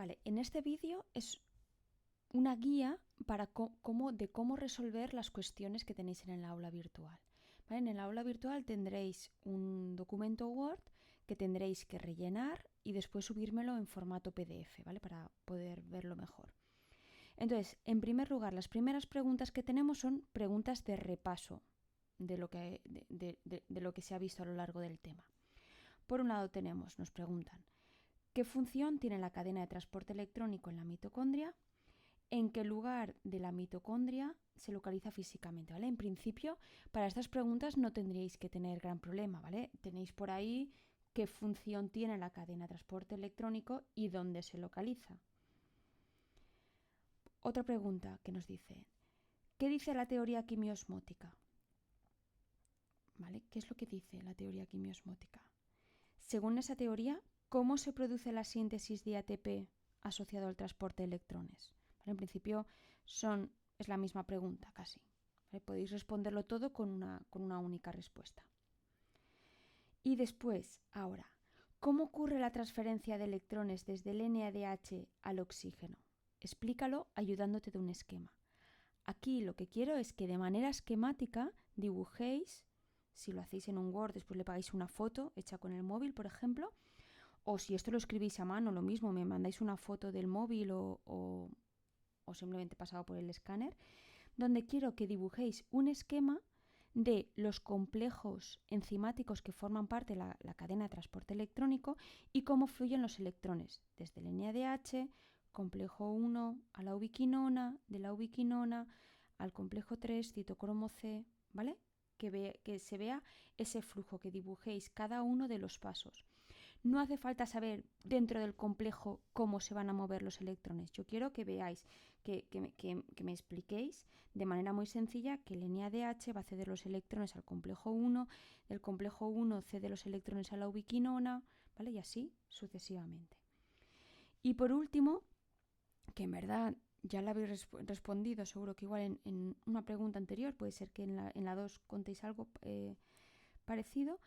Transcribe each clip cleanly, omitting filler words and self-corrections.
Vale, en este vídeo es una guía para cómo resolver las cuestiones que tenéis en el aula virtual. ¿Vale? En el aula virtual tendréis un documento Word que tendréis que rellenar y después subírmelo en formato PDF, ¿vale? Para poder verlo mejor. Entonces, en primer lugar, las primeras preguntas que tenemos son preguntas de repaso de lo que se ha visto a lo largo del tema. Por un lado nos preguntan, ¿qué función tiene la cadena de transporte electrónico en la mitocondria? ¿En qué lugar de la mitocondria se localiza físicamente? ¿Vale? En principio, para estas preguntas no tendríais que tener gran problema, ¿vale? Tenéis por ahí qué función tiene la cadena de transporte electrónico y dónde se localiza. Otra pregunta que nos dice, ¿qué dice la teoría quimiosmótica? ¿Vale? ¿Qué es lo que dice la teoría quimiosmótica? Según esa teoría, ¿cómo se produce la síntesis de ATP asociado al transporte de electrones? ¿Vale? En principio es la misma pregunta casi. ¿Vale? Podéis responderlo todo con una única respuesta. Y después, ahora, ¿cómo ocurre la transferencia de electrones desde el NADH al oxígeno? Explícalo ayudándote de un esquema. Aquí lo que quiero es que de manera esquemática dibujéis, si lo hacéis en un Word, después le pagáis una foto hecha con el móvil, por ejemplo, o si esto lo escribís a mano, lo mismo, me mandáis una foto del móvil o simplemente pasado por el escáner, donde quiero que dibujéis un esquema de los complejos enzimáticos que forman parte de la cadena de transporte electrónico y cómo fluyen los electrones desde el NADH, complejo 1 a la ubiquinona, de la ubiquinona al complejo 3, citocromo C, ¿vale? Que se vea ese flujo, que dibujéis cada uno de los pasos. No hace falta saber dentro del complejo cómo se van a mover los electrones. Yo quiero que veáis, que me expliquéis de manera muy sencilla que el NADH va a ceder los electrones al complejo 1, del complejo 1 cede los electrones a la ubiquinona, ¿vale? Y así sucesivamente. Y por último, que en verdad ya la habéis respondido, seguro que igual en una pregunta anterior, puede ser que en la 2 contéis algo parecido,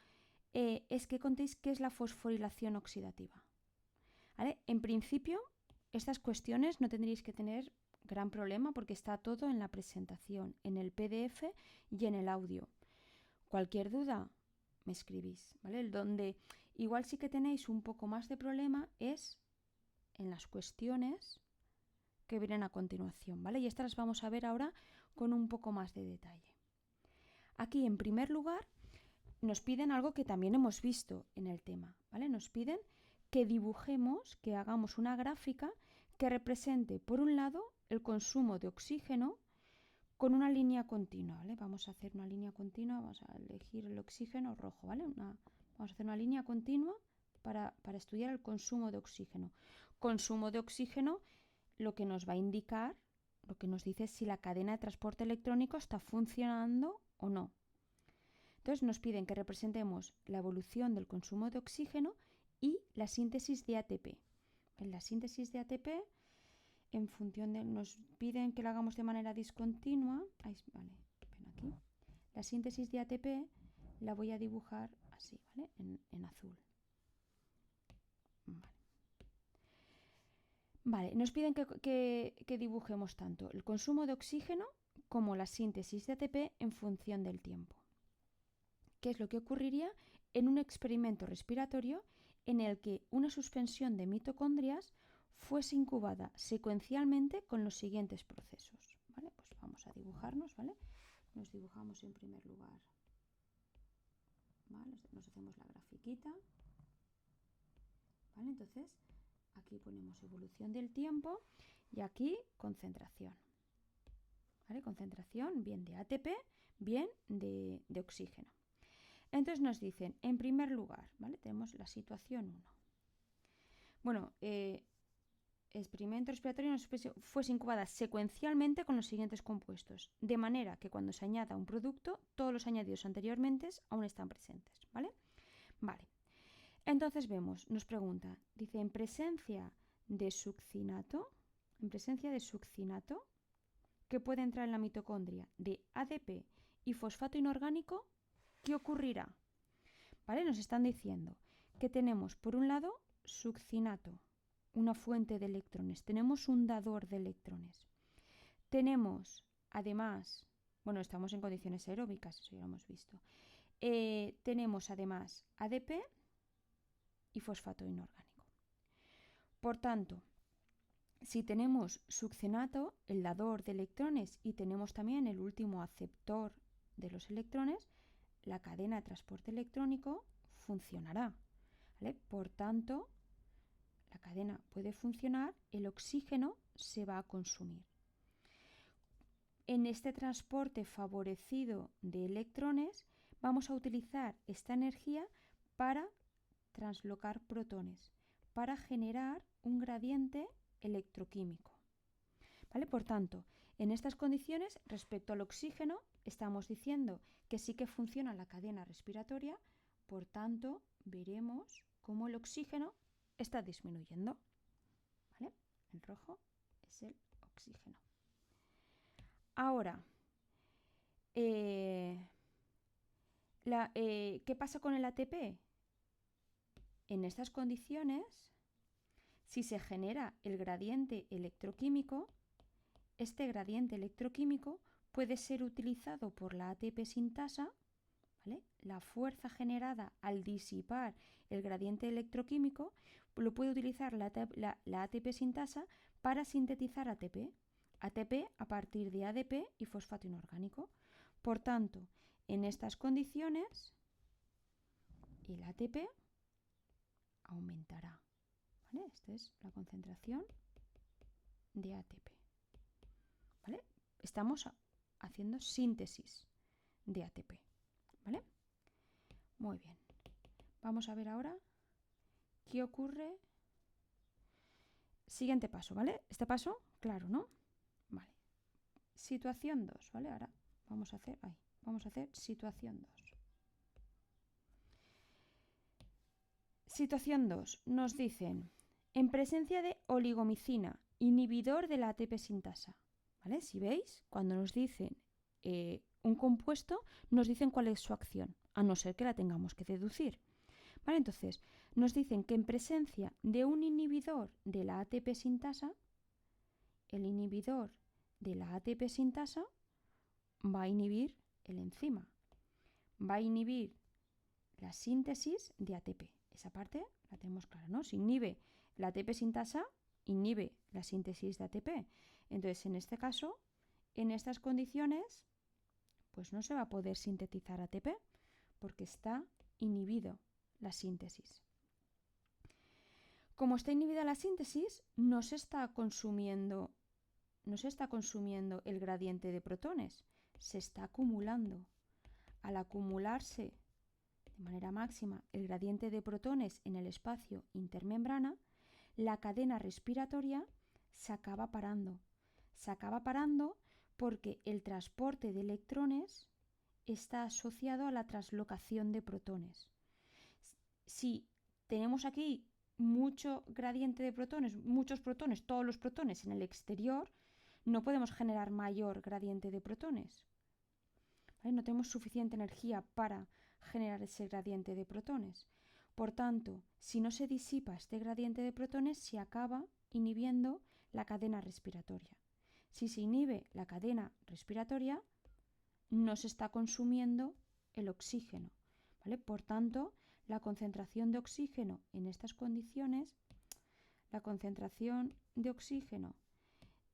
es que contéis qué es la fosforilación oxidativa. ¿Vale? En principio, estas cuestiones no tendréis que tener gran problema porque está todo en la presentación, en el PDF y en el audio. Cualquier duda, me escribís, ¿vale? El donde igual sí que tenéis un poco más de problema es en las cuestiones que vienen a continuación, ¿vale? Y estas las vamos a ver ahora con un poco más de detalle. Aquí, en primer lugar, nos piden algo que también hemos visto en el tema, ¿vale? Nos piden que dibujemos, que hagamos una gráfica que represente, por un lado, el consumo de oxígeno con una línea continua, ¿vale? Vamos a hacer una línea continua, vamos a elegir el oxígeno rojo, ¿vale? Vamos a hacer una línea continua para estudiar el consumo de oxígeno. Consumo de oxígeno, lo que nos va a indicar, lo que nos dice si la cadena de transporte electrónico está funcionando o no. Entonces nos piden que representemos la evolución del consumo de oxígeno y la síntesis de ATP. En la síntesis de ATP, en función de, nos piden que lo hagamos de manera discontinua. Vale, ven aquí. La síntesis de ATP la voy a dibujar así, ¿vale? En azul. Vale, nos piden que dibujemos tanto el consumo de oxígeno como la síntesis de ATP en función del tiempo. ¿Qué es lo que ocurriría en un experimento respiratorio en el que una suspensión de mitocondrias fuese incubada secuencialmente con los siguientes procesos? ¿Vale? Pues vamos a dibujarnos, ¿vale? Nos dibujamos en primer lugar, ¿vale? Nos hacemos la grafiquita, ¿vale? Entonces, aquí ponemos evolución del tiempo y aquí concentración, ¿vale? Concentración bien de ATP, bien de oxígeno. Entonces nos dicen, en primer lugar, ¿vale? Tenemos la situación 1. Bueno, experimento respiratorio fuese incubada secuencialmente con los siguientes compuestos, de manera que cuando se añada un producto, todos los añadidos anteriormente aún están presentes, ¿vale? Vale. Entonces vemos, nos pregunta, dice, en presencia de succinato, que puede entrar en la mitocondria de ADP y fosfato inorgánico, ¿qué ocurrirá? ¿Vale? Nos están diciendo que tenemos, por un lado, succinato, una fuente de electrones, tenemos un dador de electrones. Tenemos, además, bueno, estamos en condiciones aeróbicas, eso ya lo hemos visto. Tenemos además ADP y fosfato inorgánico. Por tanto, si tenemos succenato, el dador de electrones, y tenemos también el último aceptor de los electrones, la cadena de transporte electrónico funcionará, ¿vale? Por tanto, la cadena puede funcionar, el oxígeno se va a consumir. En este transporte favorecido de electrones vamos a utilizar esta energía para translocar protones, para generar un gradiente electroquímico. ¿Vale? Por tanto, en estas condiciones, respecto al oxígeno, estamos diciendo que sí que funciona la cadena respiratoria, por tanto, veremos cómo el oxígeno está disminuyendo. ¿Vale? El rojo es el oxígeno. Ahora, ¿qué pasa con el ATP? En estas condiciones, si se genera el gradiente electroquímico, este gradiente electroquímico puede ser utilizado por la ATP sintasa, ¿vale? La fuerza generada al disipar el gradiente electroquímico lo puede utilizar la ATP sintasa para sintetizar ATP. ATP a partir de ADP y fosfato inorgánico. Por tanto, en estas condiciones, el ATP aumentará. ¿Vale? Esta es la concentración de ATP. ¿Vale? Estamos haciendo síntesis de ATP. ¿Vale? Muy bien. Vamos a ver ahora qué ocurre. Siguiente paso, ¿vale? Este paso, claro, ¿no? Vale. Situación 2, ¿vale? Ahora vamos a hacer situación 2. Situación 2. Nos dicen, en presencia de oligomicina, inhibidor de la ATP sintasa. ¿Vale? Si veis, cuando nos dicen un compuesto, nos dicen cuál es su acción, a no ser que la tengamos que deducir. ¿Vale? Entonces, nos dicen que en presencia de un inhibidor de la ATP sintasa, el inhibidor de la ATP sintasa va a inhibir el enzima, va a inhibir la síntesis de ATP. Esa parte la tenemos clara, ¿no? Si inhibe la ATP sintasa, inhibe la síntesis de ATP. Entonces, en este caso, en estas condiciones, pues no se va a poder sintetizar ATP porque está inhibido la síntesis. Como está inhibida la síntesis, no se está consumiendo el gradiente de protones, se está acumulando. Al acumularse de manera máxima el gradiente de protones en el espacio intermembrana, la cadena respiratoria se acaba parando. Se acaba parando porque el transporte de electrones está asociado a la translocación de protones. Si tenemos aquí mucho gradiente de protones, muchos protones, todos los protones en el exterior, no podemos generar mayor gradiente de protones. ¿Vale? No tenemos suficiente energía para generar ese gradiente de protones. Por tanto, si no se disipa este gradiente de protones, se acaba inhibiendo la cadena respiratoria. Si se inhibe la cadena respiratoria, no se está consumiendo el oxígeno, ¿vale? Por tanto, la concentración de oxígeno en estas condiciones, la concentración de oxígeno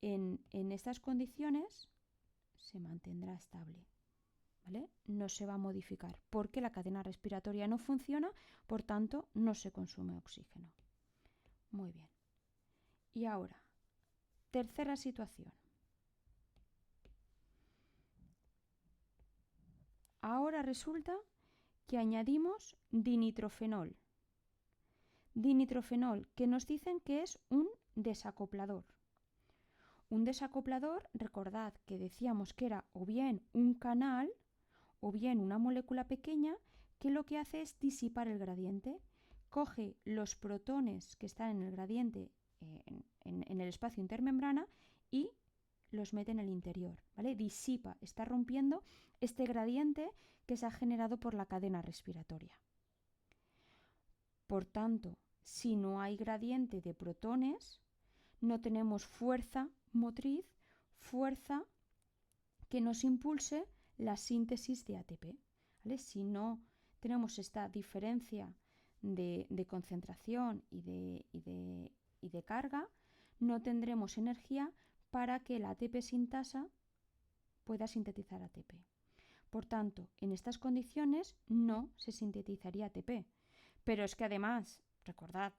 en estas condiciones se mantendrá estable, ¿vale? No se va a modificar porque la cadena respiratoria no funciona, por tanto, no se consume oxígeno. Muy bien. Y ahora, tercera situación. Ahora resulta que añadimos dinitrofenol. Dinitrofenol, que nos dicen que es un desacoplador. Un desacoplador, recordad que decíamos que era o bien un canal o bien una molécula pequeña que lo que hace es disipar el gradiente. Coge los protones que están en el gradiente en el espacio intermembrana y los mete en el interior, ¿vale? Disipa, está rompiendo este gradiente que se ha generado por la cadena respiratoria. Por tanto, si no hay gradiente de protones, no tenemos fuerza motriz, fuerza que nos impulse la síntesis de ATP. ¿Vale? Si no tenemos esta diferencia de concentración y de carga, no tendremos energía para que el ATP sintasa pueda sintetizar ATP. Por tanto, en estas condiciones no se sintetizaría ATP. Pero es que además, recordad,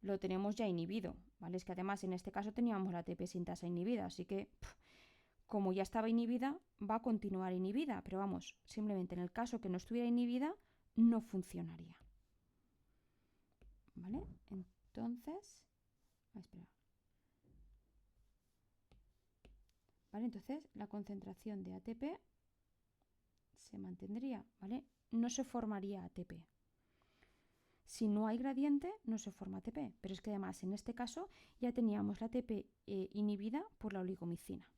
lo tenemos ya inhibido, ¿vale? Es que además en este caso teníamos la ATP sintasa inhibida, así que como ya estaba inhibida, va a continuar inhibida, pero vamos, simplemente en el caso que no estuviera inhibida, no funcionaría. ¿Vale? Entonces, espera. ¿Vale? Entonces, la concentración de ATP se mantendría, ¿vale? No se formaría ATP. Si no hay gradiente, no se forma ATP, pero es que además en este caso ya teníamos la ATP inhibida por la oligomicina.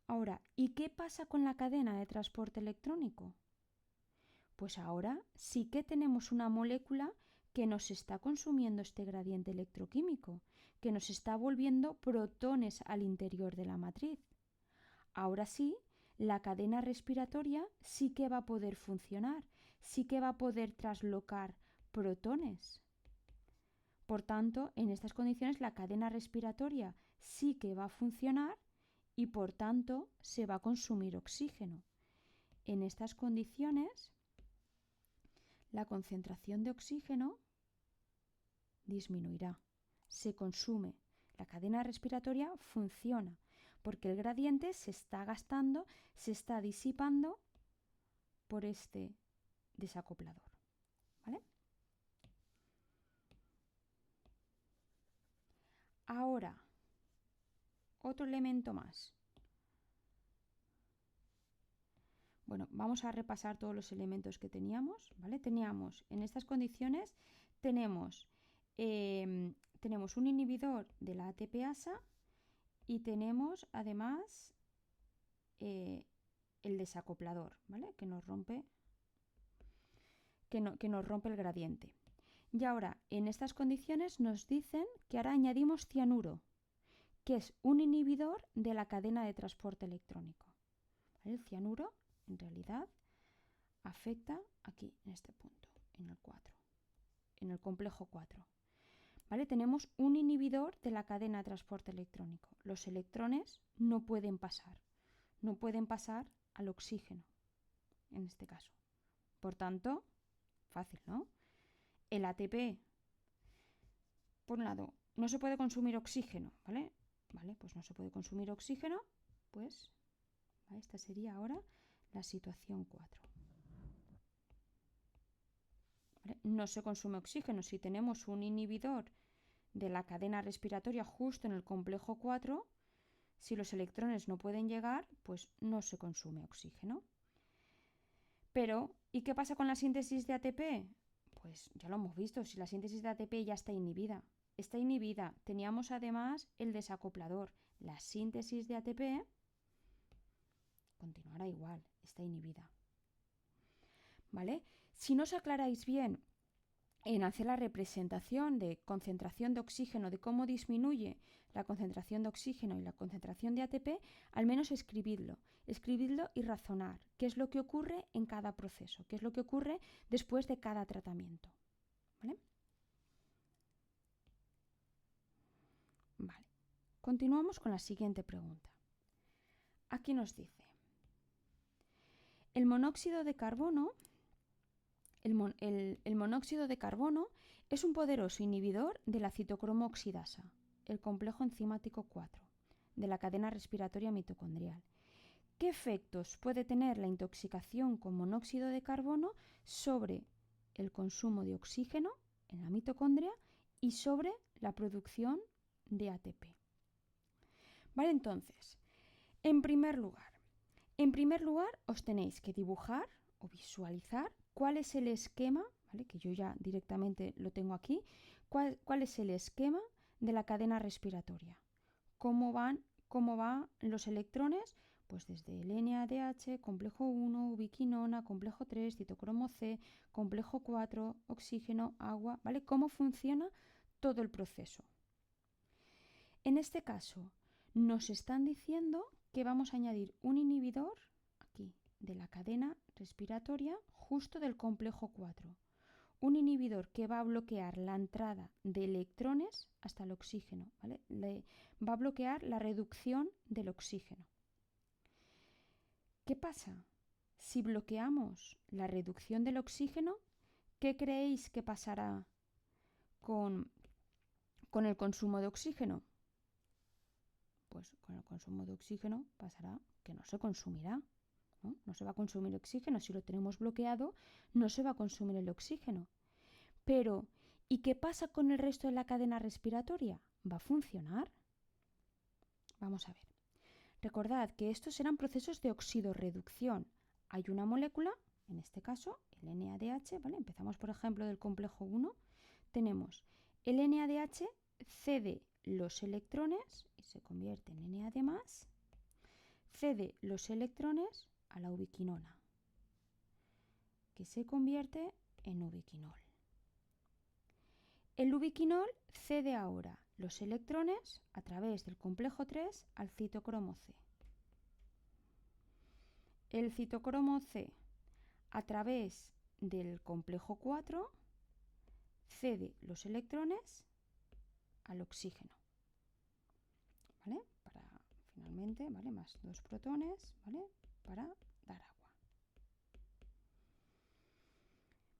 Ahora, ¿y qué pasa con la cadena de transporte electrónico? Pues ahora sí que tenemos una molécula que nos está consumiendo este gradiente electroquímico, que nos está volviendo protones al interior de la matriz. Ahora sí, la cadena respiratoria sí que va a poder funcionar, sí que va a poder traslocar protones. Por tanto, en estas condiciones la cadena respiratoria sí que va a funcionar y por tanto se va a consumir oxígeno. En estas condiciones, la concentración de oxígeno disminuirá, se consume. La cadena respiratoria funciona porque el gradiente se está gastando, se está disipando por este desacoplador. ¿Vale? Ahora, otro elemento más. Bueno, vamos a repasar todos los elementos que teníamos, ¿vale? Teníamos, en estas condiciones, tenemos un inhibidor de la ATPasa y tenemos además el desacoplador, ¿vale? Que nos rompe el gradiente. Y ahora, en estas condiciones nos dicen que ahora añadimos cianuro, que es un inhibidor de la cadena de transporte electrónico. ¿Vale? El cianuro, en realidad, afecta aquí, en este punto, en el 4, en el complejo 4. ¿Vale? Tenemos un inhibidor de la cadena de transporte electrónico. Los electrones no pueden pasar al oxígeno, en este caso. Por tanto, fácil, ¿no? El ATP, por un lado, no se puede consumir oxígeno, ¿vale? Vale, pues no se puede consumir oxígeno, pues ¿vale? Esta sería ahora la situación 4. ¿Vale? No se consume oxígeno. Si tenemos un inhibidor de la cadena respiratoria justo en el complejo 4, si los electrones no pueden llegar, pues no se consume oxígeno. Pero, ¿y qué pasa con la síntesis de ATP? Pues ya lo hemos visto, si la síntesis de ATP ya está inhibida. Está inhibida. Teníamos además el desacoplador. La síntesis de ATP continuará igual, está inhibida. ¿Vale? Si no os aclaráis bien en hacer la representación de concentración de oxígeno, de cómo disminuye la concentración de oxígeno y la concentración de ATP, al menos escribidlo y razonar qué es lo que ocurre en cada proceso, qué es lo que ocurre después de cada tratamiento. ¿Vale? Vale. Continuamos con la siguiente pregunta. Aquí nos dice, el monóxido de carbono es un poderoso inhibidor de la citocromo oxidasa, el complejo enzimático 4, de la cadena respiratoria mitocondrial. ¿Qué efectos puede tener la intoxicación con monóxido de carbono sobre el consumo de oxígeno en la mitocondria y sobre la producción de ATP? Vale, entonces, en primer lugar, os tenéis que dibujar o visualizar cuál es el esquema, ¿vale? Que yo ya directamente lo tengo aquí, cuál es el esquema de la cadena respiratoria. ¿Cómo van los electrones? Pues desde el NADH, complejo 1, ubiquinona, complejo 3, citocromo C, complejo 4, oxígeno, agua, ¿vale? ¿Cómo funciona todo el proceso? En este caso, nos están diciendo que vamos a añadir un inhibidor aquí de la cadena respiratoria justo del complejo 4. Un inhibidor que va a bloquear la entrada de electrones hasta el oxígeno, ¿vale? Va a bloquear la reducción del oxígeno. ¿Qué pasa? Si bloqueamos la reducción del oxígeno, ¿qué creéis que pasará con el consumo de oxígeno? Pues con el consumo de oxígeno pasará que no se consumirá, ¿no? No se va a consumir oxígeno. Si lo tenemos bloqueado, no se va a consumir el oxígeno. Pero, ¿y qué pasa con el resto de la cadena respiratoria? ¿Va a funcionar? Vamos a ver. Recordad que estos eran procesos de oxidorreducción. Hay una molécula, en este caso el NADH, ¿vale? Empezamos por ejemplo del complejo 1. Tenemos el NADH cede los electrones y se convierte en NAD+, cede los electrones a la ubiquinona, que se convierte en ubiquinol. El ubiquinol cede ahora los electrones a través del complejo 3 al citocromo C. El citocromo C, a través del complejo 4, cede los electrones al oxígeno, ¿vale? Para finalmente, ¿vale? Más 2 protones, ¿vale? Para dar agua.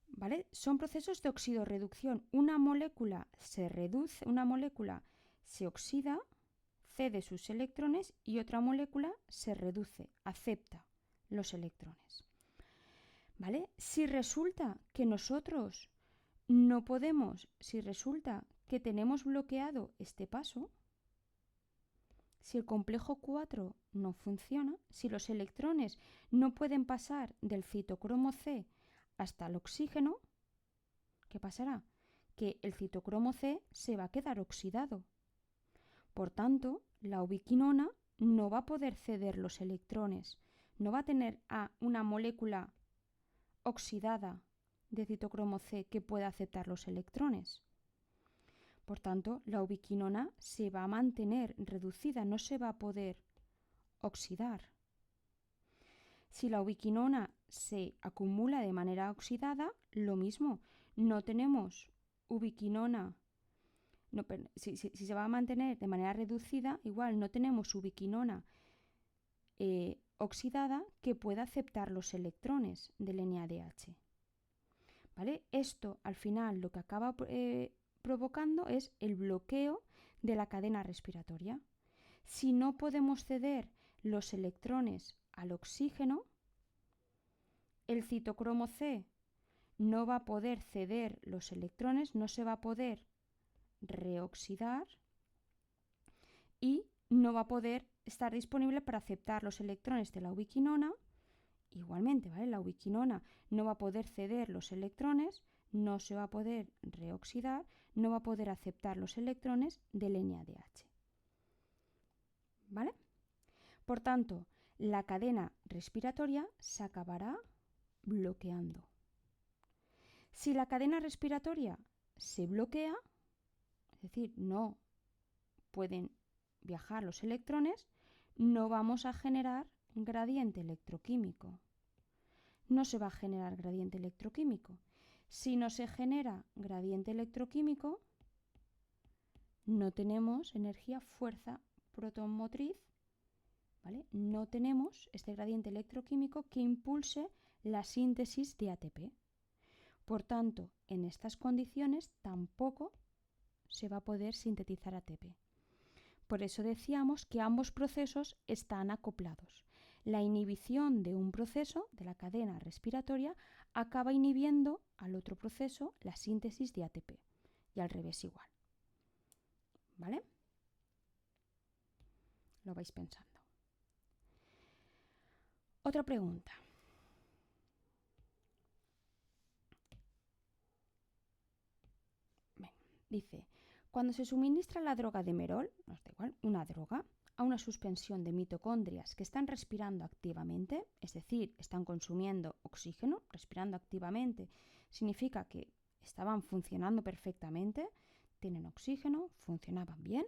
¿Vale? Son procesos de oxidorreducción. Una molécula se reduce, una molécula se oxida, cede sus electrones y otra molécula se reduce, acepta los electrones. ¿Vale? Si resulta que nosotros no podemos, si resulta que tenemos bloqueado este paso, si el complejo 4 no funciona, si los electrones no pueden pasar del citocromo C hasta el oxígeno, ¿qué pasará? Que el citocromo C se va a quedar oxidado. Por tanto, la ubiquinona no va a poder ceder los electrones, no va a tener una molécula oxidada de citocromo C que pueda aceptar los electrones. Por tanto, la ubiquinona se va a mantener reducida, no se va a poder oxidar. Si la ubiquinona se acumula de manera oxidada, lo mismo, no tenemos ubiquinona. No, si se va a mantener de manera reducida, igual no tenemos ubiquinona oxidada que pueda aceptar los electrones del NADH. ¿Vale? Esto al final lo que acaba provocando es el bloqueo de la cadena respiratoria. Si no podemos ceder los electrones al oxígeno, el citocromo C no va a poder ceder los electrones, no se va a poder reoxidar y no va a poder estar disponible para aceptar los electrones de la ubiquinona. Igualmente, ¿vale? La ubiquinona no va a poder ceder los electrones, no se va a poder reoxidar, no va a poder aceptar los electrones del NADH. ¿Vale? Por tanto, la cadena respiratoria se acabará bloqueando. Si la cadena respiratoria se bloquea, es decir, no pueden viajar los electrones, no vamos a generar gradiente electroquímico. No se va a generar gradiente electroquímico. Si no se genera gradiente electroquímico, no tenemos energía fuerza protonmotriz, ¿vale? No tenemos este gradiente electroquímico que impulse la síntesis de ATP. Por tanto, en estas condiciones tampoco se va a poder sintetizar ATP. Por eso decíamos que ambos procesos están acoplados. La inhibición de un proceso, de la cadena respiratoria, acaba inhibiendo al otro proceso la síntesis de ATP. Y al revés igual. ¿Vale? Lo vais pensando. Otra pregunta. Bien, dice, cuando se suministra la droga de Merol, nos da igual, una droga, a una suspensión de mitocondrias que están respirando activamente, es decir, están consumiendo oxígeno, respirando activamente, significa que estaban funcionando perfectamente, tienen oxígeno, funcionaban bien,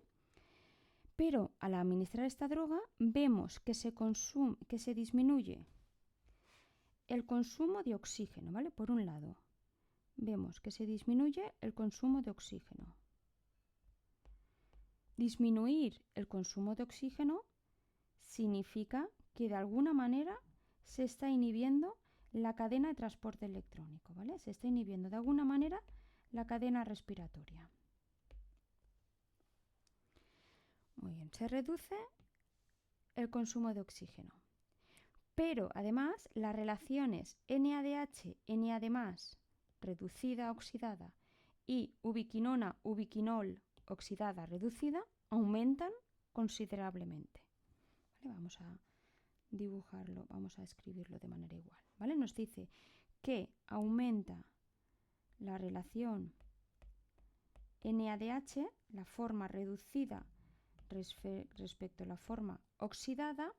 pero al administrar esta droga vemos que se disminuye el consumo de oxígeno, ¿vale? Por un lado, vemos que se disminuye el consumo de oxígeno. Disminuir el consumo de oxígeno significa que de alguna manera se está inhibiendo la cadena de transporte electrónico, ¿vale? Se está inhibiendo de alguna manera la cadena respiratoria. Muy bien, se reduce el consumo de oxígeno. Pero además las relaciones NADH, NAD+, reducida, oxidada, y ubiquinona, ubiquinol, oxidada, reducida, aumentan considerablemente. ¿Vale? Vamos a dibujarlo, vamos a escribirlo de manera igual. ¿Vale? Nos dice que aumenta la relación NADH, la forma reducida respecto a la forma oxidada,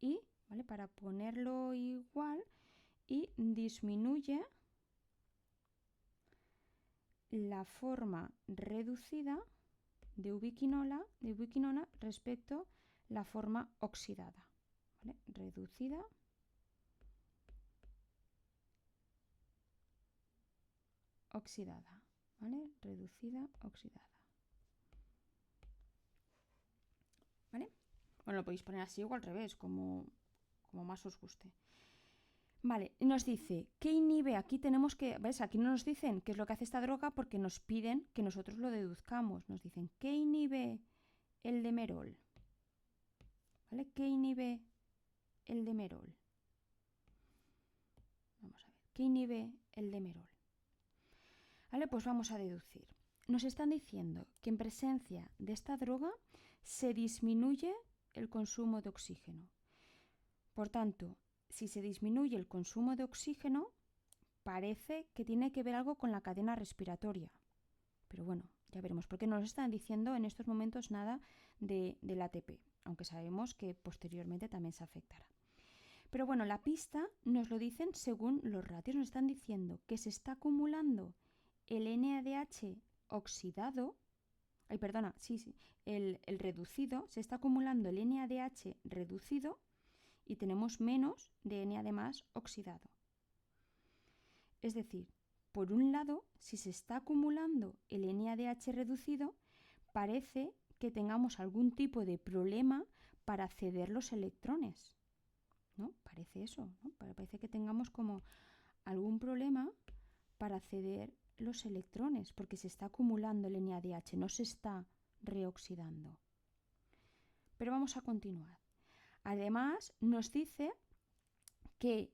y, ¿vale?, para ponerlo igual, y disminuye la forma reducida de ubiquinona respecto a la forma oxidada. ¿Vale? Reducida, oxidada. ¿Vale? Reducida, oxidada. ¿Vale? Bueno, lo podéis poner así o al revés, como más os guste. Vale, nos dice, ¿qué inhibe? Aquí tenemos que, ¿ves? Aquí no nos dicen qué es lo que hace esta droga porque nos piden que nosotros lo deduzcamos. Nos dicen, ¿qué inhibe el demerol? ¿Vale? ¿Qué inhibe el demerol? Vamos a ver, ¿qué inhibe el demerol? Vale, pues vamos a deducir. Nos están diciendo que en presencia de esta droga se disminuye el consumo de oxígeno. Por tanto, si se disminuye el consumo de oxígeno, parece que tiene que ver algo con la cadena respiratoria. Pero bueno, ya veremos, porque no nos están diciendo en estos momentos nada del ATP, aunque sabemos que posteriormente también se afectará. Pero bueno, la pista nos lo dicen según los ratios. Nos están diciendo que se está acumulando el NADH oxidado, el reducido, se está acumulando el NADH reducido y tenemos menos de NAD+ oxidado. Es decir, por un lado, si se está acumulando el NADH reducido, parece que tengamos algún tipo de problema para ceder los electrones, ¿no? Parece eso, ¿no? Parece que tengamos como algún problema para ceder los electrones, porque se está acumulando el NADH, no se está reoxidando. Pero vamos a continuar. Además, nos dice que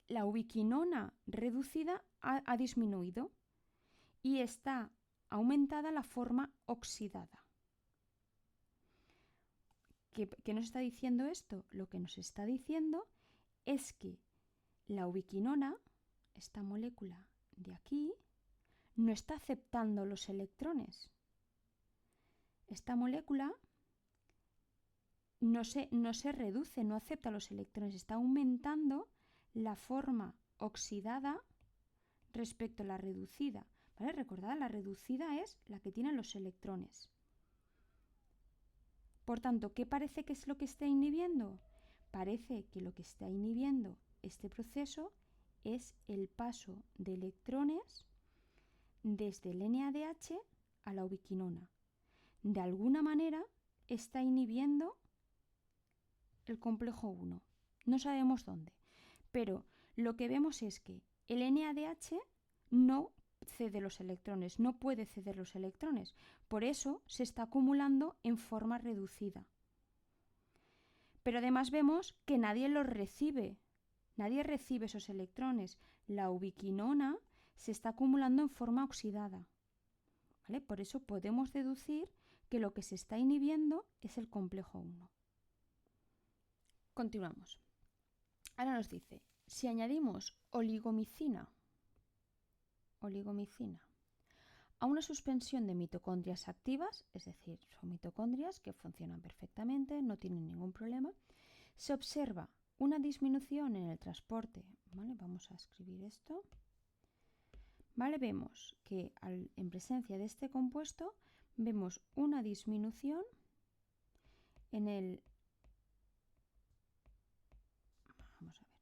la ubiquinona reducida ha disminuido y está aumentada la forma oxidada. ¿Qué nos está diciendo esto? Lo que nos está diciendo es que la ubiquinona, esta molécula de aquí, no está aceptando los electrones. Esta molécula no se reduce, no acepta los electrones, está aumentando la forma oxidada respecto a la reducida. ¿Vale? Recordad, la reducida es la que tiene los electrones. Por tanto, ¿qué parece que es lo que está inhibiendo? Parece que lo que está inhibiendo este proceso es el paso de electrones desde el NADH a la ubiquinona. De alguna manera está inhibiendo el complejo 1. No sabemos dónde, pero lo que vemos es que el NADH no cede los electrones, no puede ceder los electrones. Por eso se está acumulando en forma reducida. Pero además vemos que nadie los recibe. Nadie recibe esos electrones. La ubiquinona se está acumulando en forma oxidada. ¿Vale? Por eso podemos deducir que lo que se está inhibiendo es el complejo 1. Continuamos. Ahora nos dice, si añadimos oligomicina, a una suspensión de mitocondrias activas, es decir, son mitocondrias que funcionan perfectamente, no tienen ningún problema, se observa una disminución en el transporte. ¿Vale? Vamos a escribir esto. ¿Vale? Vemos que en presencia de este compuesto vemos una disminución en el... Vamos a ver.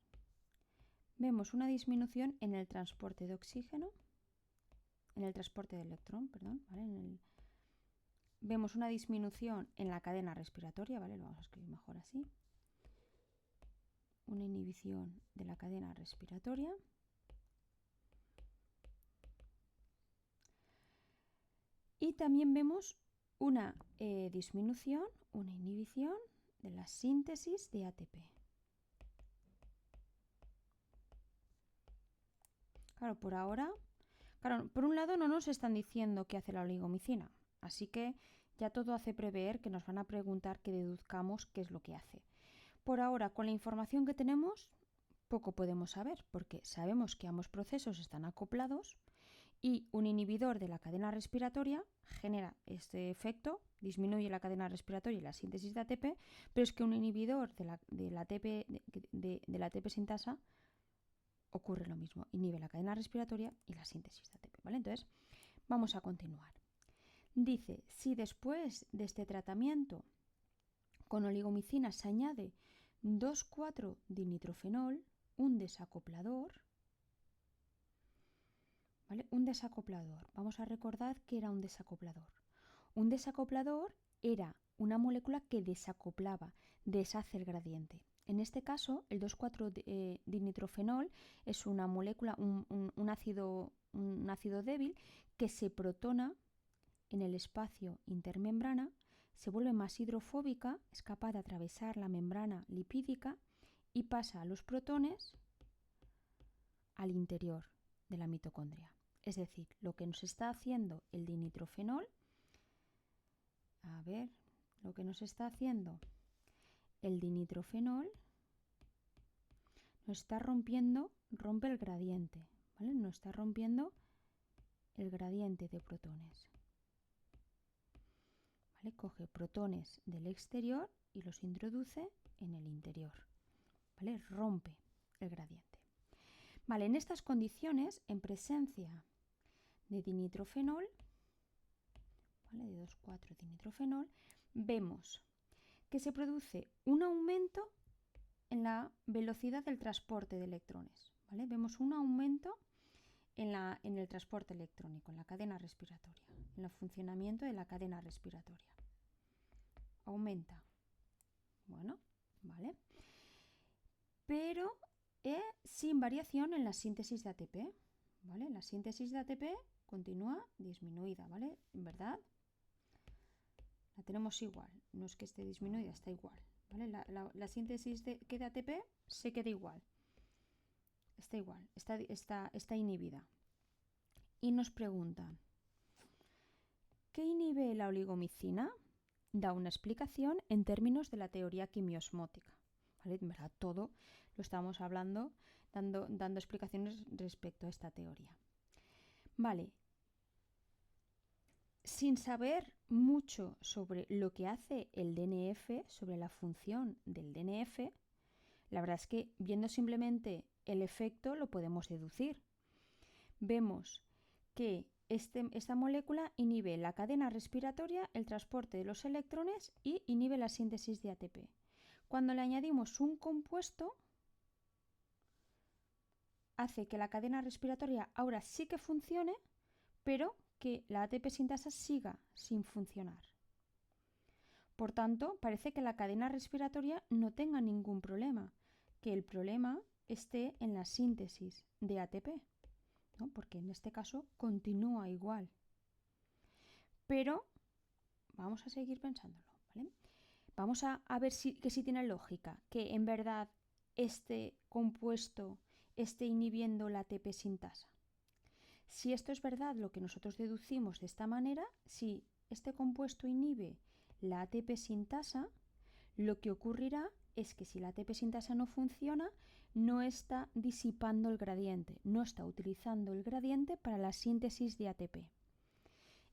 Vemos una disminución en el transporte de oxígeno, en el transporte de electrón, perdón, ¿vale? Vemos una disminución en la cadena respiratoria, ¿vale? Lo vamos a escribir mejor así. Una inhibición de la cadena respiratoria. Y también vemos una disminución, una inhibición de la síntesis de ATP. Claro, por ahora, por un lado no nos están diciendo qué hace la oligomicina, así que ya todo hace prever que nos van a preguntar que deduzcamos qué es lo que hace. Por ahora, con la información que tenemos, poco podemos saber, porque sabemos que ambos procesos están acoplados y un inhibidor de la cadena respiratoria genera este efecto, disminuye la cadena respiratoria y la síntesis de ATP, pero es que un inhibidor de la ATP sintasa ocurre lo mismo, inhibe la cadena respiratoria y la síntesis de ATP, ¿vale? Entonces, vamos a continuar. Dice, si después de este tratamiento con oligomicina se añade 2,4-dinitrofenol, un desacoplador, ¿vale? Un desacoplador. Vamos a recordar qué era un desacoplador. Un desacoplador era una molécula que desacoplaba, deshace el gradiente. En este caso, el 2,4-dinitrofenol es una molécula, un ácido débil que se protona en el espacio intermembrana, se vuelve más hidrofóbica, es capaz de atravesar la membrana lipídica y pasa a los protones al interior de la mitocondria. Es decir, lo que nos está haciendo el dinitrofenol, nos está rompe el gradiente, ¿vale? Nos está rompiendo el gradiente de protones. ¿Vale? Coge protones del exterior y los introduce en el interior, ¿vale? Rompe el gradiente. Vale, en estas condiciones, en presencia de dinitrofenol, ¿vale? De 2,4-dinitrofenol, vemos que se produce un aumento en la velocidad del transporte de electrones, ¿vale? Vemos un aumento en el transporte electrónico, en la cadena respiratoria, en el funcionamiento de la cadena respiratoria. Aumenta. Bueno, ¿vale? Pero sin variación en la síntesis de ATP, ¿vale? La síntesis de ATP continúa disminuida, ¿vale? En verdad, la tenemos igual, no es que esté disminuida, está igual, ¿vale? La síntesis de ATP se queda igual, está igual, está inhibida. Y nos preguntan, ¿qué inhibe la oligomicina? Da una explicación en términos de la teoría quimiosmótica, ¿vale? En verdad, todo lo estamos hablando, dando explicaciones respecto a esta teoría. Vale. Sin saber mucho sobre lo que hace el DNF, sobre la función del DNF, la verdad es que viendo simplemente el efecto lo podemos deducir. Vemos que esta molécula inhibe la cadena respiratoria, el transporte de los electrones y inhibe la síntesis de ATP. Cuando le añadimos un compuesto, hace que la cadena respiratoria ahora sí que funcione, pero que la ATP sintasa siga sin funcionar. Por tanto, parece que la cadena respiratoria no tenga ningún problema, que el problema esté en la síntesis de ATP, ¿no? Porque en este caso continúa igual. Pero vamos a seguir pensándolo, ¿vale? Vamos a ver que sí tiene lógica, que en verdad este compuesto esté inhibiendo la ATP sintasa. Si esto es verdad, lo que nosotros deducimos de esta manera, si este compuesto inhibe la ATP sintasa, lo que ocurrirá es que si la ATP sintasa no funciona, no está disipando el gradiente, no está utilizando el gradiente para la síntesis de ATP.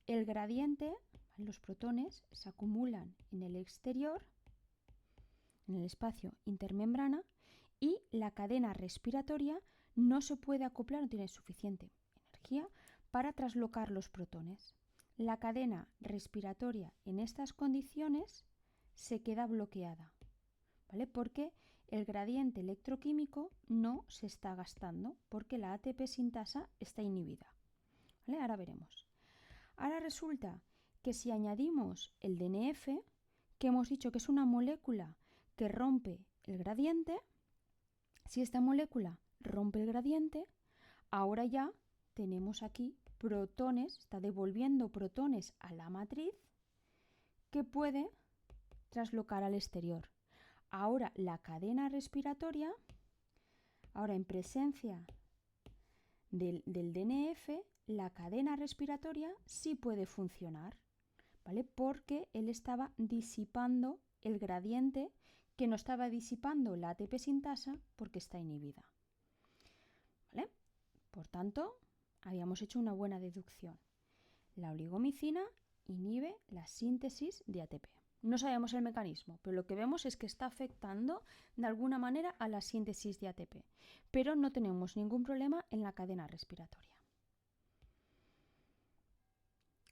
el gradiente, los protones, se acumulan en el exterior, en el espacio intermembrana, y la cadena respiratoria no se puede acoplar, no tiene suficiente energía para traslocar los protones. La cadena respiratoria en estas condiciones se queda bloqueada, ¿vale? Porque el gradiente electroquímico no se está gastando, porque la ATP sintasa está inhibida, ¿vale? Ahora veremos. Ahora resulta que si añadimos el DNF, que hemos dicho que es una molécula que rompe el gradiente, si esta molécula rompe el gradiente, ahora ya tenemos aquí protones, está devolviendo protones a la matriz que puede traslocar al exterior. Ahora la cadena respiratoria, ahora en presencia del DNF, la cadena respiratoria sí puede funcionar, ¿vale? Porque él estaba disipando el gradiente que no estaba disipando la ATP sintasa porque está inhibida, ¿vale? Por tanto, habíamos hecho una buena deducción. La oligomicina inhibe la síntesis de ATP. No sabemos el mecanismo, pero lo que vemos es que está afectando de alguna manera a la síntesis de ATP, pero no tenemos ningún problema en la cadena respiratoria.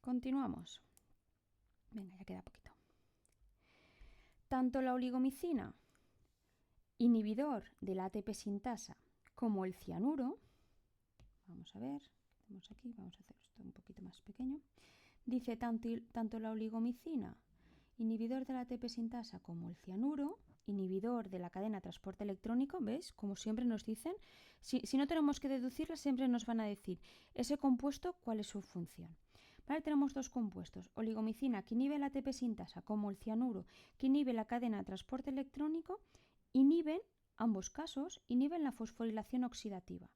Continuamos. Venga, ya queda poquito. Tanto la oligomicina, inhibidor de la ATP sintasa, como el cianuro, vamos a ver, tenemos aquí, vamos a hacer esto un poquito más pequeño, dice tanto la oligomicina, inhibidor de la ATP sintasa, como el cianuro, inhibidor de la cadena de transporte electrónico, ¿ves? Como siempre nos dicen, si no tenemos que deducirla, siempre nos van a decir ese compuesto cuál es su función. ¿Vale? Tenemos dos compuestos, oligomicina que inhibe la ATP sintasa, como el cianuro que inhibe la cadena de transporte electrónico, inhiben, ambos casos, inhiben la fosforilación oxidativa.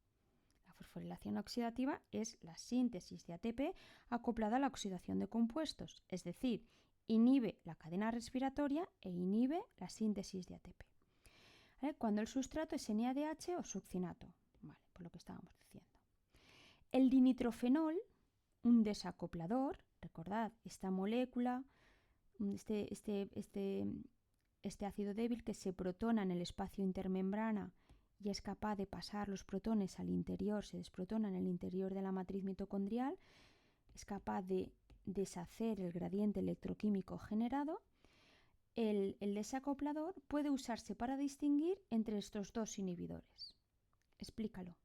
La fosforilación oxidativa es la síntesis de ATP acoplada a la oxidación de compuestos, es decir, inhibe la cadena respiratoria e inhibe la síntesis de ATP. ¿Vale? Cuando el sustrato es NADH o succinato, ¿vale? Por lo que estábamos diciendo. El dinitrofenol, un desacoplador, recordad, esta molécula, este ácido débil que se protona en el espacio intermembrana y es capaz de pasar los protones al interior, se desprotona en el interior de la matriz mitocondrial, es capaz de deshacer el gradiente electroquímico generado. El desacoplador puede usarse para distinguir entre estos dos inhibidores. Explícalo.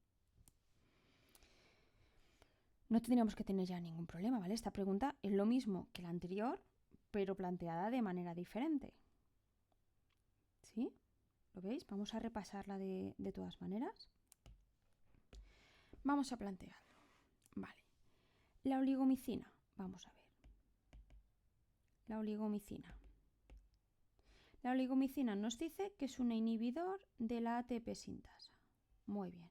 No tendríamos que tener ya ningún problema, ¿vale? Esta pregunta es lo mismo que la anterior, pero planteada de manera diferente. ¿Sí? ¿Lo veis? Vamos a repasarla de todas maneras. Vamos a plantearlo. Vale. La oligomicina. Vamos a ver. La oligomicina. La oligomicina nos dice que es un inhibidor de la ATP sintasa. Muy bien.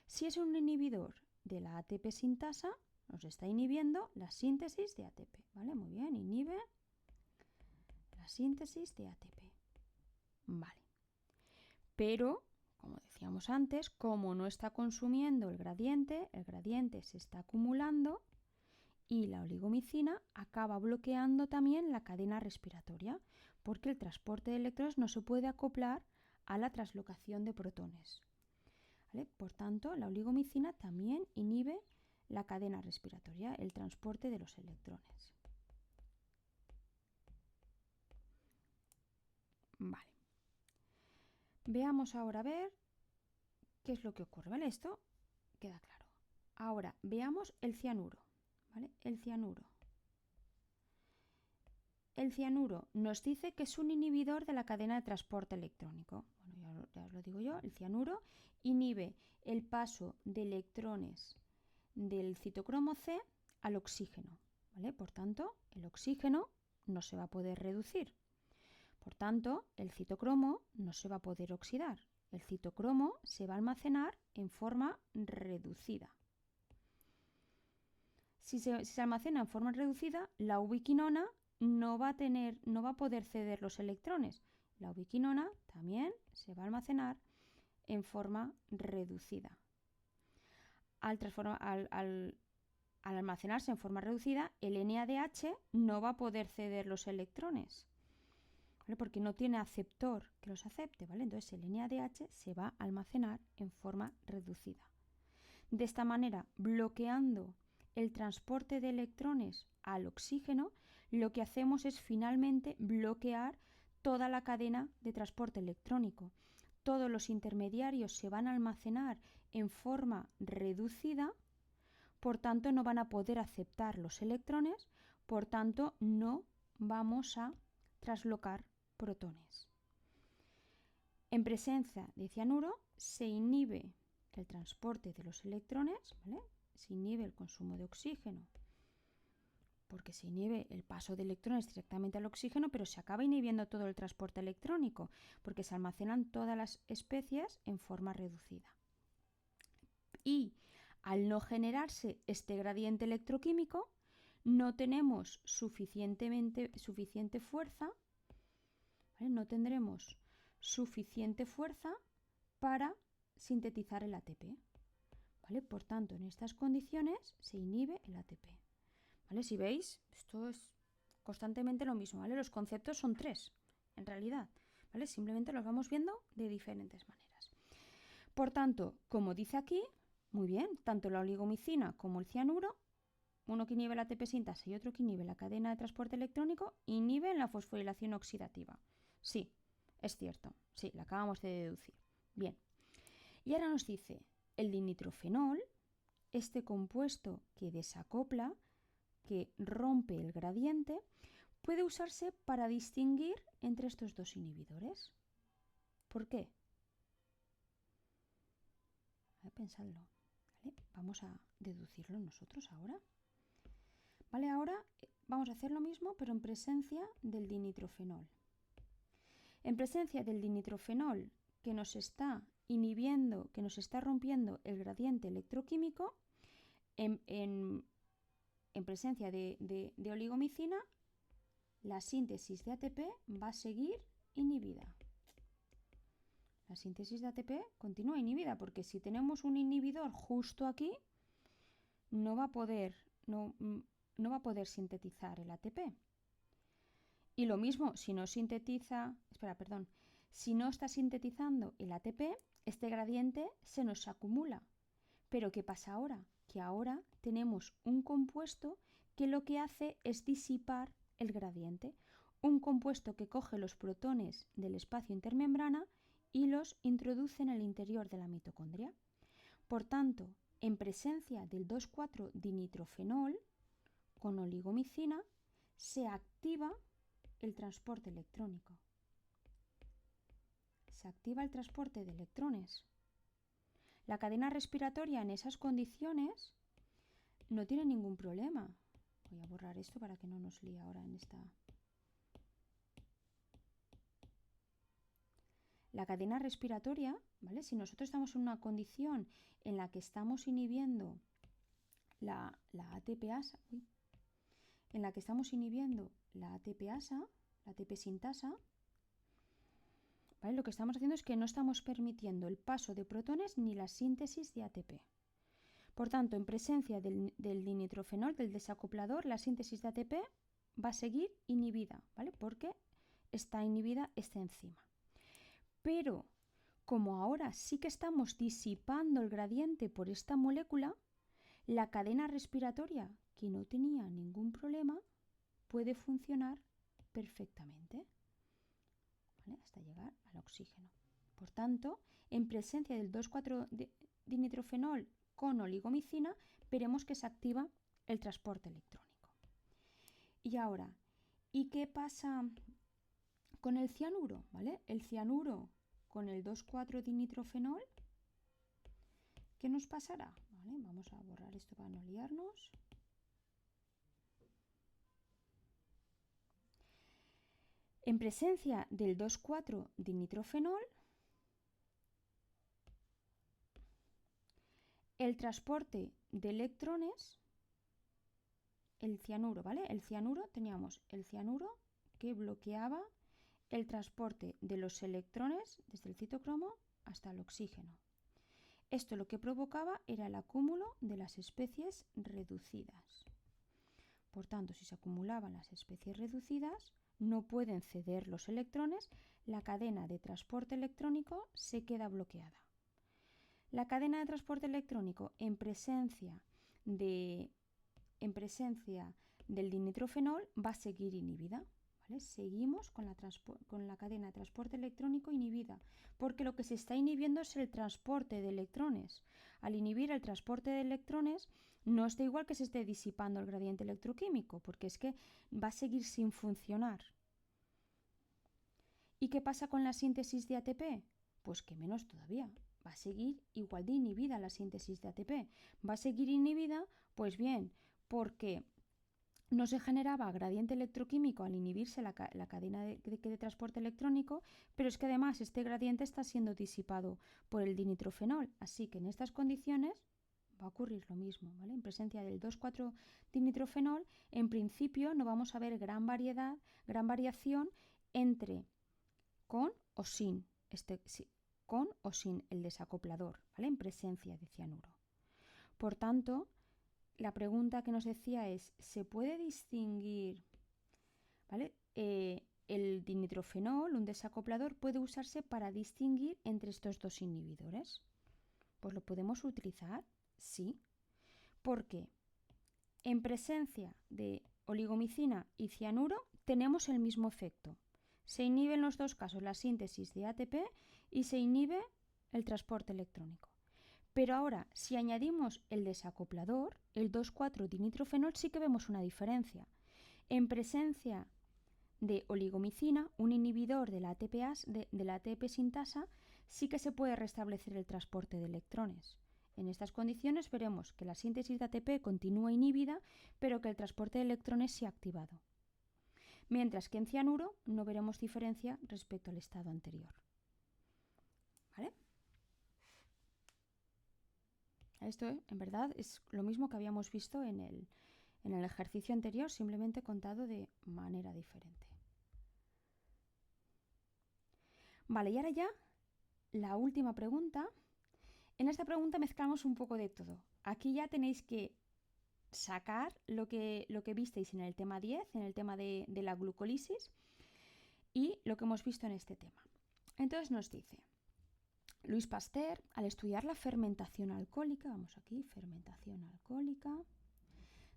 Si es un inhibidor de la ATP sintasa, nos está inhibiendo la síntesis de ATP. ¿Vale? Muy bien. Inhibe la síntesis de ATP. Vale. Pero, como decíamos antes, como no está consumiendo el gradiente se está acumulando y la oligomicina acaba bloqueando también la cadena respiratoria, porque el transporte de electrones no se puede acoplar a la translocación de protones. ¿Vale? Por tanto, la oligomicina también inhibe la cadena respiratoria, el transporte de los electrones. Vale. Veamos ahora a ver qué es lo que ocurre, ¿vale? Esto queda claro. Ahora, veamos el cianuro, ¿vale? El cianuro. El cianuro nos dice que es un inhibidor de la cadena de transporte electrónico. Bueno, ya os lo digo yo, el cianuro inhibe el paso de electrones del citocromo C al oxígeno, ¿vale? Por tanto, el oxígeno no se va a poder reducir. Por tanto, el citocromo no se va a poder oxidar. El citocromo se va a almacenar en forma reducida. Si se almacena en forma reducida, la ubiquinona no va a poder ceder los electrones. La ubiquinona también se va a almacenar en forma reducida. Al al almacenarse en forma reducida, el NADH no va a poder ceder los electrones, ¿vale? Porque no tiene aceptor que los acepte, ¿vale? Entonces el NADH se va a almacenar en forma reducida. De esta manera, bloqueando el transporte de electrones al oxígeno, lo que hacemos es finalmente bloquear toda la cadena de transporte electrónico. Todos los intermediarios se van a almacenar en forma reducida, por tanto no van a poder aceptar los electrones, por tanto no vamos a traslocar protones. En presencia de cianuro se inhibe el transporte de los electrones, ¿vale? Se inhibe el consumo de oxígeno porque se inhibe el paso de electrones directamente al oxígeno, pero se acaba inhibiendo todo el transporte electrónico porque se almacenan todas las especies en forma reducida. Y al no generarse este gradiente electroquímico, no tenemos suficiente fuerza, ¿vale? No tendremos suficiente fuerza para sintetizar el ATP, ¿vale? Por tanto, en estas condiciones se inhibe el ATP, ¿vale? Si veis, esto es constantemente lo mismo, ¿vale? Los conceptos son tres, en realidad, ¿vale? Simplemente los vamos viendo de diferentes maneras. Por tanto, como dice aquí, muy bien, tanto la oligomicina como el cianuro, uno que inhibe la ATP sintasa y otro que inhibe la cadena de transporte electrónico, inhiben la fosforilación oxidativa. Sí, es cierto, sí, la acabamos de deducir. Bien, y ahora nos dice, el dinitrofenol, este compuesto que desacopla, que rompe el gradiente, puede usarse para distinguir entre estos dos inhibidores. ¿Por qué? Pensadlo. ¿Vale? Vamos a deducirlo nosotros ahora. ¿Vale? Ahora vamos a hacer lo mismo, pero en presencia del dinitrofenol. En presencia del dinitrofenol que nos está inhibiendo, que nos está rompiendo el gradiente electroquímico, en presencia de oligomicina, la síntesis de ATP va a seguir inhibida. La síntesis de ATP continúa inhibida porque si tenemos un inhibidor justo aquí, no va a poder sintetizar el ATP. Y lo mismo, si no está sintetizando el ATP, este gradiente se nos acumula. Pero ¿qué pasa ahora? Que ahora tenemos un compuesto que lo que hace es disipar el gradiente. Un compuesto que coge los protones del espacio intermembrana y los introduce en el interior de la mitocondria. Por tanto, en presencia del 2,4-dinitrofenol con oligomicina, se activa el transporte electrónico. Se activa el transporte de electrones. La cadena respiratoria en esas condiciones no tiene ningún problema. Voy a borrar esto para que no nos líe ahora en esta. La cadena respiratoria, ¿vale? Si nosotros estamos en una condición en la que estamos inhibiendo la ATPasa, en la que estamos inhibiendo la ATPasa, la ATP sintasa, ¿vale? Lo que estamos haciendo es que no estamos permitiendo el paso de protones ni la síntesis de ATP. Por tanto, en presencia del dinitrofenol, del desacoplador, la síntesis de ATP va a seguir inhibida, ¿vale? Porque está inhibida esta enzima. Pero como ahora sí que estamos disipando el gradiente por esta molécula, la cadena respiratoria, que no tenía ningún problema, puede funcionar perfectamente, ¿vale? Hasta llegar al oxígeno. Por tanto, en presencia del 2,4-dinitrofenol con oligomicina, veremos que se activa el transporte electrónico. Y ahora, ¿y qué pasa con el cianuro? ¿Vale? El cianuro con el 2,4-dinitrofenol, ¿qué nos pasará? ¿Vale? Vamos a borrar esto para no liarnos. En presencia del 2,4-dinitrofenol, el transporte de electrones, el cianuro, ¿vale? El cianuro, teníamos el cianuro que bloqueaba el transporte de los electrones desde el citocromo hasta el oxígeno. Esto lo que provocaba era el acúmulo de las especies reducidas. Por tanto, si se acumulaban las especies reducidas, no pueden ceder los electrones, la cadena de transporte electrónico se queda bloqueada. La cadena de transporte electrónico en presencia del dinitrofenol va a seguir inhibida. ¿Vale? Seguimos con la cadena de transporte electrónico inhibida, porque lo que se está inhibiendo es el transporte de electrones. Al inhibir el transporte de electrones, no está igual que se esté disipando el gradiente electroquímico, porque es que va a seguir sin funcionar. ¿Y qué pasa con la síntesis de ATP? Pues que menos todavía. Va a seguir igual de inhibida la síntesis de ATP. Va a seguir inhibida, pues bien, porque no se generaba gradiente electroquímico al inhibirse la cadena de transporte electrónico, pero es que además este gradiente está siendo disipado por el dinitrofenol. Así que en estas condiciones va a ocurrir lo mismo, ¿vale? En presencia del 2,4-dinitrofenol, en principio no vamos a ver gran variación entre con o sin el desacoplador, ¿vale? En presencia de cianuro. Por tanto, la pregunta que nos decía es, ¿se puede distinguir, ¿vale? El dinitrofenol, un desacoplador, puede usarse para distinguir entre estos dos inhibidores? Pues lo podemos utilizar, sí, porque en presencia de oligomicina y cianuro tenemos el mismo efecto. Se inhibe en los dos casos la síntesis de ATP y se inhibe el transporte electrónico. Pero ahora, si añadimos el desacoplador, el 2,4-dinitrofenol, sí que vemos una diferencia. En presencia de oligomicina, un inhibidor de la ATP sintasa, sí que se puede restablecer el transporte de electrones. En estas condiciones veremos que la síntesis de ATP continúa inhibida, pero que el transporte de electrones se ha activado. Mientras que en cianuro no veremos diferencia respecto al estado anterior. ¿Vale? Esto, en verdad, es lo mismo que habíamos visto en el ejercicio anterior, simplemente contado de manera diferente. Vale, y ahora ya la última pregunta. En esta pregunta mezclamos un poco de todo. Aquí ya tenéis que sacar lo que visteis en el tema 10, en el tema de la glucólisis, y lo que hemos visto en este tema. Entonces nos dice, Louis Pasteur, al estudiar la fermentación alcohólica, vamos aquí, fermentación alcohólica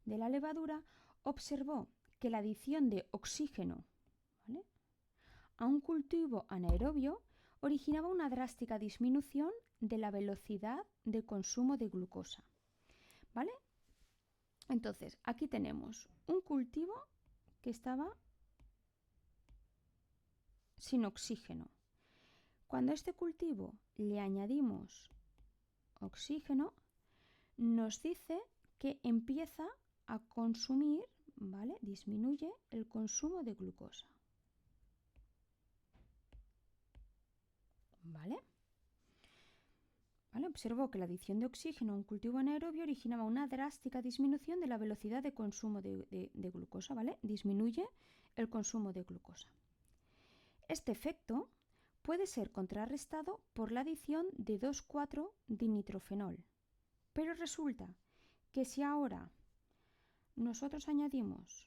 de la levadura, observó que la adición de oxígeno, ¿vale?, a un cultivo anaerobio originaba una drástica disminución de la velocidad de consumo de glucosa. ¿Vale? Entonces, aquí tenemos un cultivo que estaba sin oxígeno. Cuando a este cultivo le añadimos oxígeno, nos dice que empieza a consumir, ¿vale?, disminuye el consumo de glucosa. ¿Vale? Observó que la adición de oxígeno a un cultivo anaerobio originaba una drástica disminución de la velocidad de consumo de glucosa, ¿vale? Disminuye el consumo de glucosa. Este efecto puede ser contrarrestado por la adición de 2,4-dinitrofenol. Pero resulta que si ahora nosotros añadimos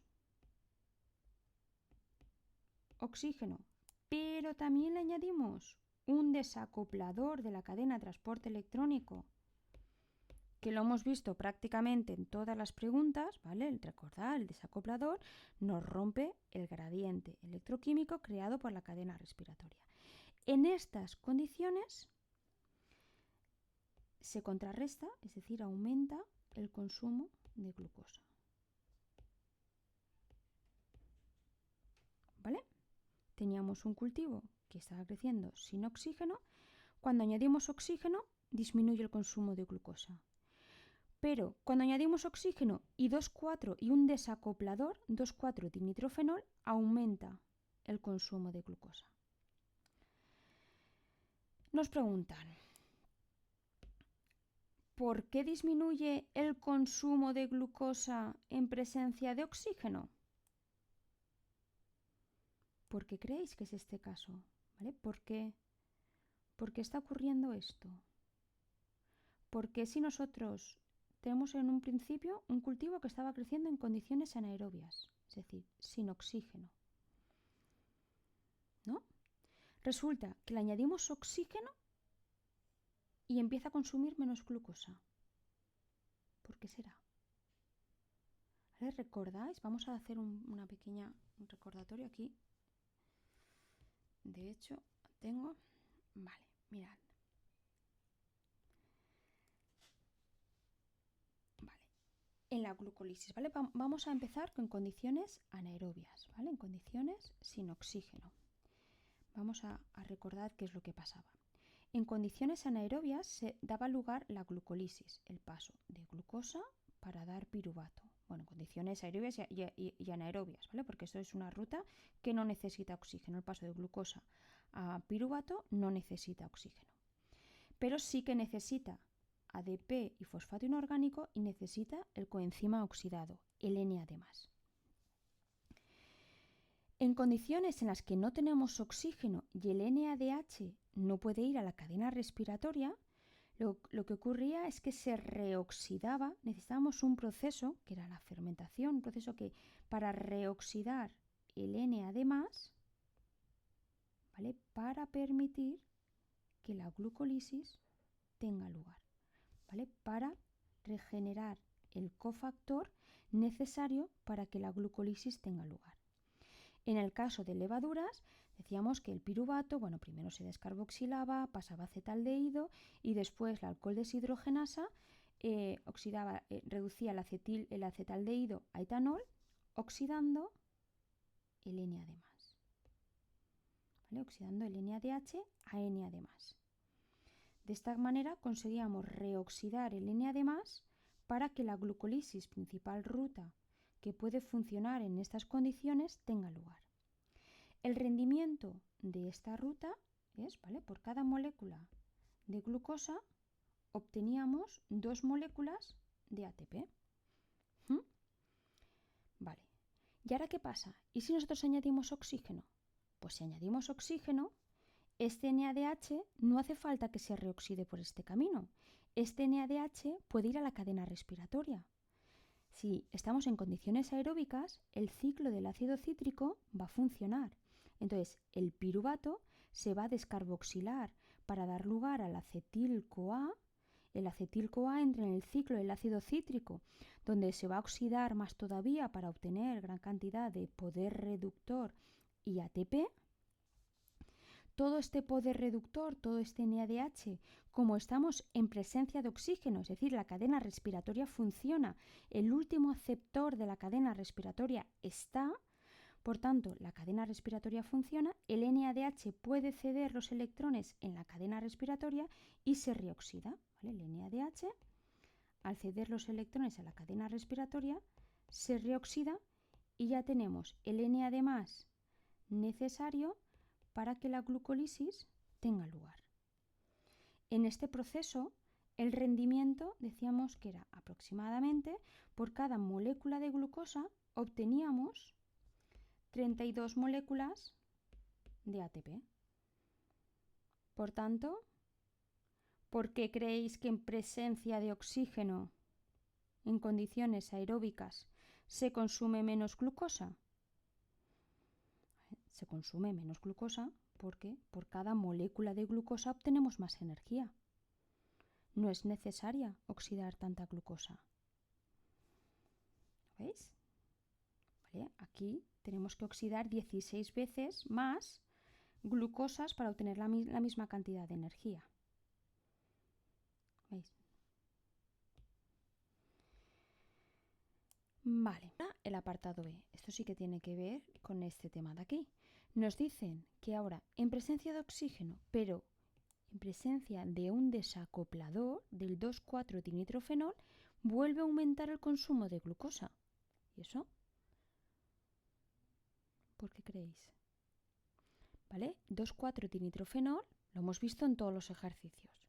oxígeno, pero también le añadimos un desacoplador de la cadena de transporte electrónico, que lo hemos visto prácticamente en todas las preguntas, ¿vale? Recordad, el desacoplador nos rompe el gradiente electroquímico creado por la cadena respiratoria. En estas condiciones se contrarresta, es decir, aumenta el consumo de glucosa. ¿Vale? Teníamos un cultivo que estaba creciendo sin oxígeno. Cuando añadimos oxígeno, disminuye el consumo de glucosa. Pero cuando añadimos oxígeno y 2,4 y un desacoplador, 2,4-dinitrofenol, aumenta el consumo de glucosa. Nos preguntan, ¿por qué disminuye el consumo de glucosa en presencia de oxígeno? ¿Por qué creéis que es este caso? ¿Vale? ¿Por qué está ocurriendo esto? Porque si nosotros tenemos en un principio un cultivo que estaba creciendo en condiciones anaerobias, es decir, sin oxígeno, ¿no? Resulta que le añadimos oxígeno y empieza a consumir menos glucosa. ¿Por qué será? ¿Vale? ¿Recordáis? Vamos a hacer un recordatorio aquí. De hecho, tengo... Vale, mirad. Vale. En la glucólisis, ¿vale? Vamos a empezar con condiciones anaerobias, ¿vale? En condiciones sin oxígeno. Vamos a recordar qué es lo que pasaba. En condiciones anaerobias se daba lugar la glucólisis, el paso de glucosa para dar piruvato. Bueno, condiciones aerobias y anaerobias, ¿vale? Porque esto es una ruta que no necesita oxígeno. El paso de glucosa a piruvato no necesita oxígeno. Pero sí que necesita ADP y fosfato inorgánico y necesita el coenzima oxidado, el NAD+. En condiciones en las que no tenemos oxígeno y el NADH no puede ir a la cadena respiratoria, lo que ocurría es que se reoxidaba. Necesitábamos un proceso, que era la fermentación, un proceso que para reoxidar el NAD+, ¿vale? Para permitir que la glucólisis tenga lugar, ¿vale? Para regenerar el cofactor necesario para que la glucólisis tenga lugar. En el caso de levaduras, decíamos que el piruvato, bueno, primero se descarboxilaba, pasaba a acetaldehído y después la alcohol deshidrogenasa reducía el acetaldehído a etanol, oxidando el NAD+. ¿Vale? Oxidando el NADH a NAD+. De esta manera conseguíamos reoxidar el NAD+, para que la glucólisis, principal ruta que puede funcionar en estas condiciones, tenga lugar. El rendimiento de esta ruta es, ¿vale? Por cada molécula de glucosa obteníamos 2 moléculas de ATP. Vale. ¿Y ahora qué pasa? ¿Y si nosotros añadimos oxígeno? Pues si añadimos oxígeno, este NADH no hace falta que se reoxide por este camino. Este NADH puede ir a la cadena respiratoria. Si estamos en condiciones aeróbicas, el ciclo del ácido cítrico va a funcionar. Entonces, el piruvato se va a descarboxilar para dar lugar al acetil-CoA. El acetil-CoA entra en el ciclo del ácido cítrico, donde se va a oxidar más todavía para obtener gran cantidad de poder reductor y ATP. Todo este poder reductor, todo este NADH, como estamos en presencia de oxígeno, es decir, la cadena respiratoria funciona, el último aceptor de la cadena respiratoria está, por tanto, la cadena respiratoria funciona, el NADH puede ceder los electrones en la cadena respiratoria y se reoxida, ¿vale? El NADH, al ceder los electrones a la cadena respiratoria, se reoxida y ya tenemos el NAD+ necesario para que la glucólisis tenga lugar. En este proceso, el rendimiento decíamos que era aproximadamente por cada molécula de glucosa obteníamos 32 moléculas de ATP. Por tanto, ¿por qué creéis que en presencia de oxígeno en condiciones aeróbicas se consume menos glucosa? Se consume menos glucosa porque por cada molécula de glucosa obtenemos más energía. No es necesaria oxidar tanta glucosa. ¿Veis? ¿Vale? Aquí tenemos que oxidar 16 veces más glucosas para obtener la misma cantidad de energía. ¿Veis? Vale, el apartado B. Esto sí que tiene que ver con este tema de aquí. Nos dicen que ahora, en presencia de oxígeno, pero en presencia de un desacoplador del 2,4-dinitrofenol, vuelve a aumentar el consumo de glucosa. ¿Y eso? ¿Por qué creéis? ¿Vale? 2,4-dinitrofenol lo hemos visto en todos los ejercicios.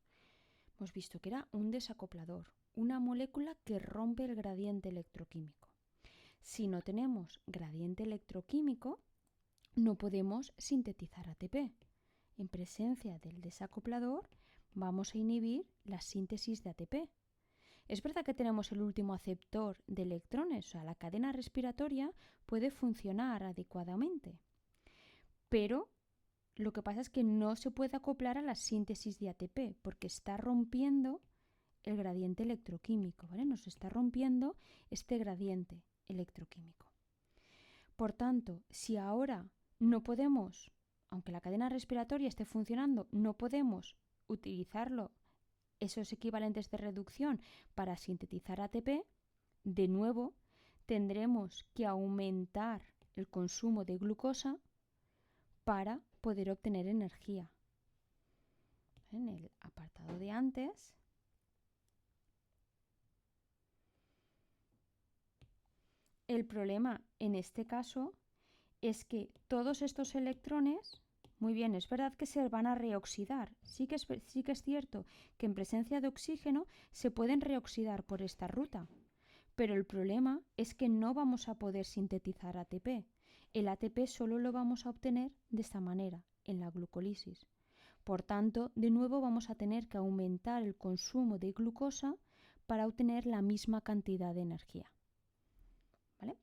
Hemos visto que era un desacoplador, una molécula que rompe el gradiente electroquímico. Si no tenemos gradiente electroquímico, no podemos sintetizar ATP. En presencia del desacoplador vamos a inhibir la síntesis de ATP. Es verdad que tenemos el último aceptor de electrones, o sea, la cadena respiratoria puede funcionar adecuadamente, pero lo que pasa es que no se puede acoplar a la síntesis de ATP porque está rompiendo el gradiente electroquímico, ¿vale? Nos está rompiendo este gradiente electroquímico. Por tanto, si ahora no podemos, aunque la cadena respiratoria esté funcionando, no podemos utilizarlo, esos equivalentes de reducción para sintetizar ATP, de nuevo tendremos que aumentar el consumo de glucosa para poder obtener energía. En el apartado de antes, el problema en este caso es que todos estos electrones, muy bien, es verdad que se van a reoxidar. Sí que es cierto que en presencia de oxígeno se pueden reoxidar por esta ruta. Pero el problema es que no vamos a poder sintetizar ATP. El ATP solo lo vamos a obtener de esta manera, en la glucólisis. Por tanto, de nuevo vamos a tener que aumentar el consumo de glucosa para obtener la misma cantidad de energía. ¿Vale?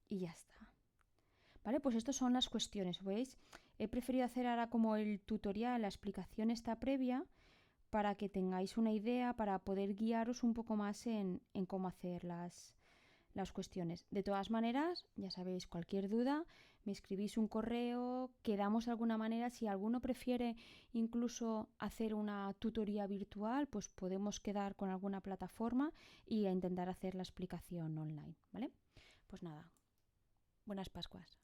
Y ya está. ¿Vale? Pues estas son las cuestiones, ¿veis? He preferido hacer ahora como el tutorial, la explicación esta previa, para que tengáis una idea, para poder guiaros un poco más en cómo hacer las cuestiones. De todas maneras, ya sabéis, cualquier duda, me escribís un correo, quedamos de alguna manera. Si alguno prefiere incluso hacer una tutoría virtual, pues podemos quedar con alguna plataforma y intentar hacer la explicación online, ¿vale? Pues nada, buenas Pascuas.